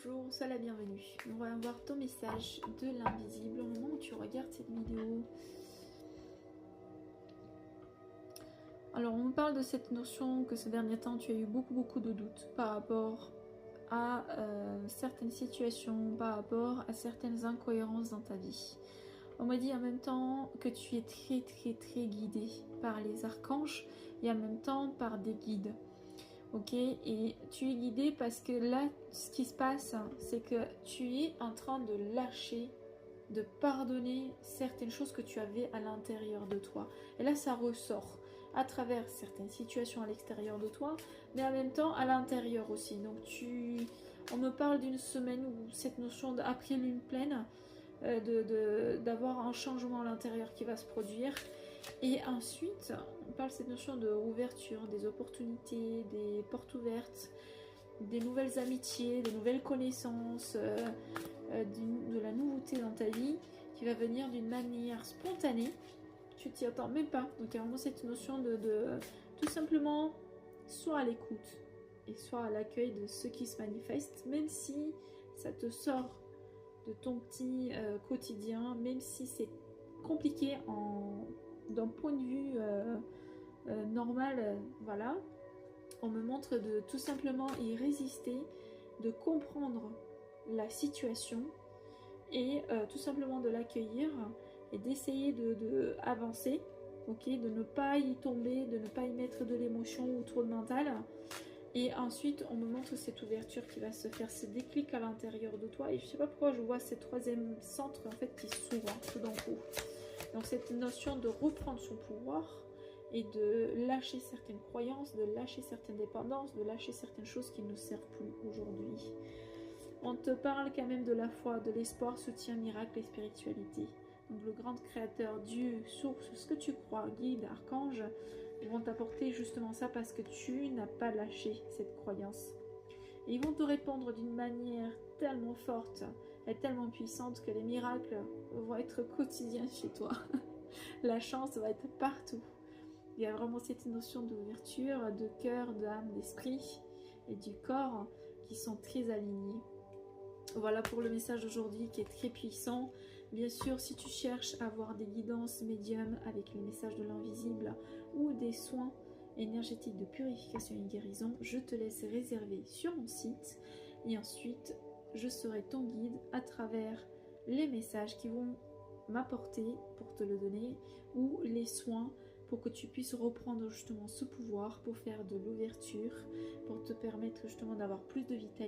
Bonjour, sois la bienvenue. On va voir ton message de l'invisible au moment où tu regardes cette vidéo. Alors, on parle de cette notion que ces derniers temps, tu as eu beaucoup de doutes par rapport à certaines situations, par rapport à certaines incohérences dans ta vie. On m'a dit en même temps que tu es très guidé par les archanges et en même temps par des guides. Ok, et tu es guidé parce que là, ce qui se passe, c'est que tu es en train de lâcher, de pardonner certaines choses que tu avais à l'intérieur de toi. Et là, ça ressort à travers certaines situations à l'extérieur de toi, mais en même temps à l'intérieur aussi. Donc, on me parle d'une semaine où cette notion d'après lune pleine, d'avoir un changement à l'intérieur qui va se produire. Et ensuite, on parle de cette notion de ouverture, des opportunités, des portes ouvertes, des nouvelles amitiés, des nouvelles connaissances, de la nouveauté dans ta vie qui va venir d'une manière spontanée. Tu t'y attends même pas. Donc il y a vraiment cette notion de tout simplement soit à l'écoute et soit à l'accueil de ce qui se manifeste, même si ça te sort de ton petit quotidien, même si c'est compliqué d'un point de vue normal, voilà. On me montre de tout simplement y résister, de comprendre la situation et tout simplement de l'accueillir et d'essayer de avancer, ok, de ne pas y tomber, de ne pas y mettre de l'émotion ou trop de mental. Et ensuite, on me montre cette ouverture qui va se faire, ce déclic à l'intérieur de toi. Et je sais pas pourquoi je vois ce troisième centre en fait qui s'ouvre tout d'un coup. Donc cette notion de reprendre son pouvoir et de lâcher certaines croyances, de lâcher certaines dépendances, de lâcher certaines choses qui ne nous servent plus aujourd'hui. On te parle quand même de la foi, de l'espoir, soutien, miracle et spiritualité. Donc le grand créateur, Dieu, source, ce que tu crois, guide, archange, ils vont t'apporter justement ça parce que tu n'as pas lâché cette croyance. Et ils vont te répondre d'une manière tellement forte et tellement puissante que les miracles vont être quotidiens chez toi. La chance va être partout. Il y a vraiment cette notion d'ouverture, de cœur, d'âme, d'esprit et du corps qui sont très alignés. Voilà pour le message d'aujourd'hui qui est très puissant. Bien sûr, si tu cherches à avoir des guidances médiums avec les messages de l'invisible ou des soins énergétiques de purification et guérison, je te laisse réserver sur mon site et ensuite je serai ton guide à travers les messages qui vont m'apporter pour te le donner ou les soins pour que tu puisses reprendre justement ce pouvoir pour faire de l'ouverture, pour te permettre justement d'avoir plus de vitalité